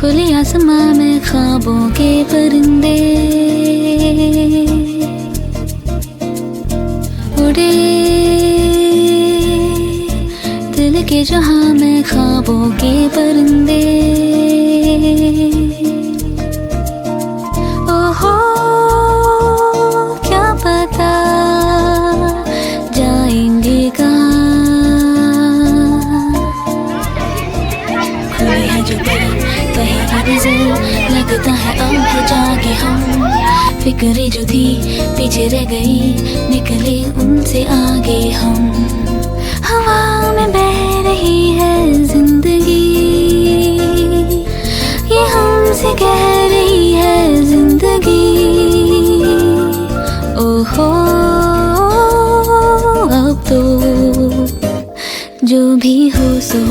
खुले आसमां में ख्वाबों के परिंदे उड़े, दिल के जहां में ख्वाबों के परिंदे। ओहो क्या पता जाएंगे कहाँ, खुली है जो कहीं नजर लगता है अब जागे हम। फिक्रें जो थी पीछे रह गई निकले उनसे आगे हम। हवा में बह रही है जिंदगी, ये हमसे कह रही है जिंदगी। ओहो अब तो जो भी हो सो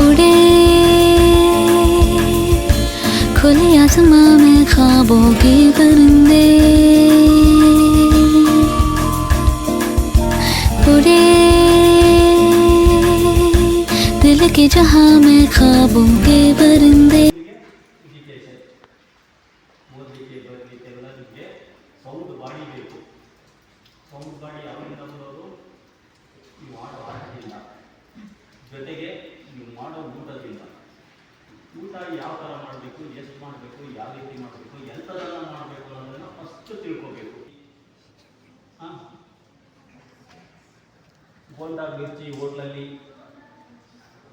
उड़े, खुले आसमां में ख्वाबों के परिंदे उड़े, दिल के जहां में ख्वाबों के परिंदे। ಓದಲಿಕ್ಕೆ ಬರಲಿಕ್ಕೆ ಎಲ್ಲರಿಗೆ ಸೌಂಡ್ ಬಾಡಿ ಬೇಕು. ಸೌಂಡ್ ಬಾಡಿ ಯಾವಾಗಿಂದ ಬರೋದು? ನೀವು ಮಾಡೋ ಆಟದಿಂದ, ಜೊತೆಗೆ ನೀವು ಮಾಡೋ ಊಟದಿಂದ. ಊಟ ಯಾವ ಥರ ಮಾಡಬೇಕು, ಎಷ್ಟು ಮಾಡಬೇಕು, ಯಾವ ರೀತಿ ಮಾಡಬೇಕು, ಎಂಥದೆಲ್ಲ ಮಾಡಬೇಕು ಅನ್ನೋದನ್ನು ಫಸ್ಟ್ ತಿಳ್ಕೋಬೇಕು. ಹಾಂ, ಬೋಂಡ ಮಿರ್ಚಿ ಹೋಟ್ಲಲ್ಲಿ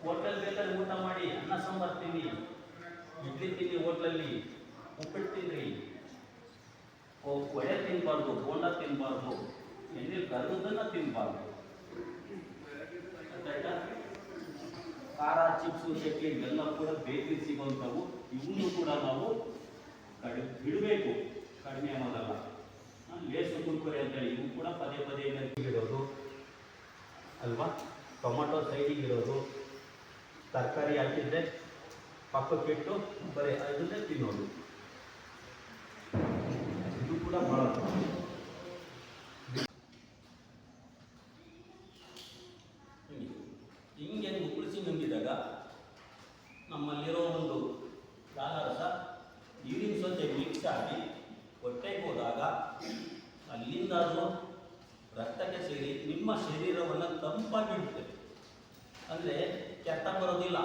ಬೇಕಾದ್ರೆ ಊಟ ಮಾಡಿ, ಅನ್ನ ಸಾಂಬಾರು ತಿನ್ನಿ, ಇಡ್ಲಿ ತಿನ್ನಿ, ಹೋಟ್ಲಲ್ಲಿ ಉಪ್ಪಿಟ್ಟು ತಿನ್ನಿರಿ. ವಡೆ ತಿನ್ನಬಾರ್ದು, ಬೋಂಡ ತಿನ್ನಬಾರ್ದು, ಎಣ್ಣೆಲಿ ಕರೆದನ್ನು ತಿನ್ನಬಾರ್ದು. ಖಾರ, ಚಿಪ್ಸು, ಚಕ್ಕೆ ಇವೆಲ್ಲ ಕೂಡ ಬೇಕರಿ ಸಿಗೋಂಥವು. ಇವನು ಕೂಡ ನಾವು ಬಿಡಬೇಕು, ಕಡಿಮೆ ಅನ್ನೋದಲ್ಲ. ಲೇಸು ಕುರ್ಕುರೆ ಅಂತೇಳಿ ಇವು ಕೂಡ ಪದೇ ಪದೇ ಇಡೋದು ಅಲ್ವಾ. ಟೊಮೊಟೊ ಸೈಡಿಗೆ ಇರೋದು, ತರಕಾರಿ ಹಾಕಿದ್ರೆ ಪಕ್ಕಕ್ಕಿಟ್ಟು ಬರೀ ಅದನ್ನೇ ತಿನ್ನೋದು, ಇದು ಕೂಡ ಭಾಳ. ಹಿಂಗೆ ಉಳಿಸಿ ನುಂಗಿದಾಗ ನಮ್ಮಲ್ಲಿರೋ ಒಂದು ಲಾಲಾರಸ ನೀರಿನ ಸೊಂದೆ ಮಿಕ್ಸ್ ಆಗಿ ಹೊಟ್ಟೆಗೆ ಹೋದಾಗ ಅಲ್ಲಿಂದ ಅದು ರಕ್ತಕ್ಕೆ ಸೇರಿ ನಿಮ್ಮ ಶರೀರವನ್ನು ತಂಪಾಗಿಡುತ್ತೆ. ಅಂದರೆ ಕೆಟ್ಟ ಬರೋದಿಲ್ಲ.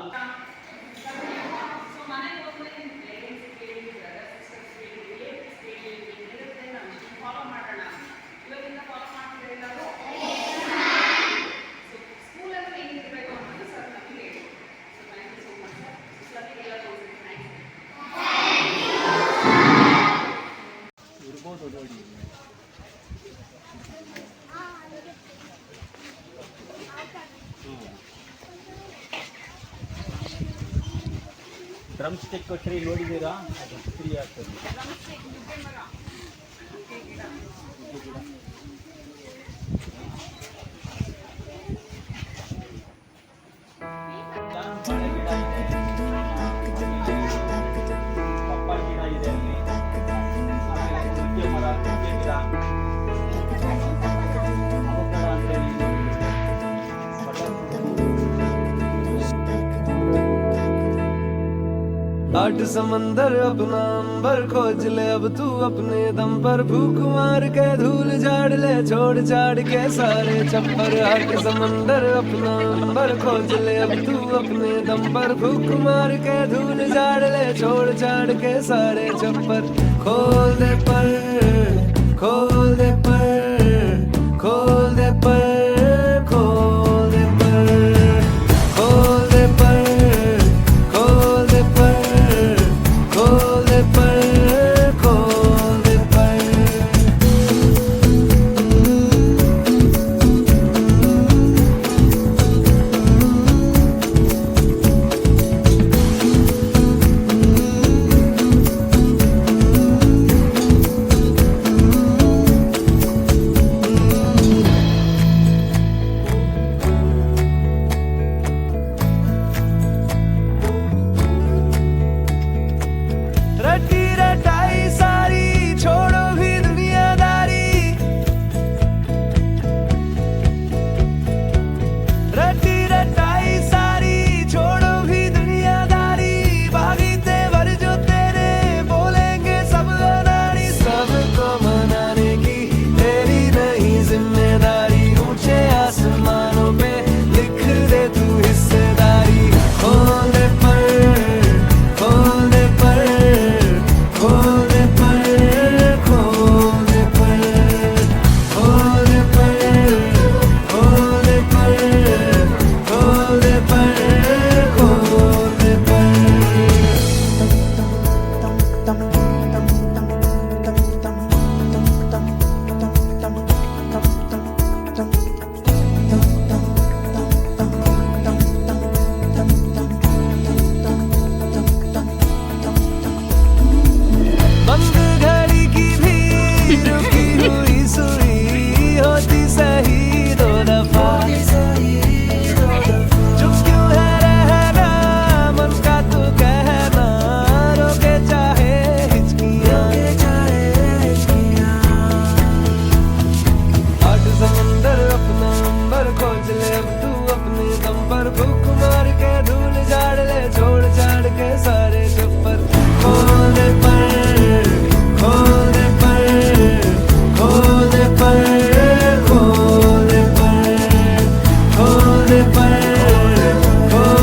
ಡ್ರಮ್ ಸ್ಟಿಕ್ ಟ್ರೀ ನೋಡಿದ್ದೀರಾ? ಅದು ಫ್ರೀ ಆಗ್ತದೆ. ಪಪ್ಪಾಯ ಗಿಡ ಇದೆ ಅಲ್ಲಿ, ನುಗ್ಗೆ ಮರ, ನುಗ್ಗೆ ಗಿಡ, आठ समंदर अपना अंबर खोज ले अब तू अपने दम पर। भूख मार के धूल झाड़ ले छोड़ छाड़ के सारे छप्पर। आठ समंदर अपना अंबर खोज ले अब तू अपने दम पर। भूख मार के धूल झाड़ ले छोड़ छाड़ के सारे छप्पर। खोल दे पर, खोल दे पर,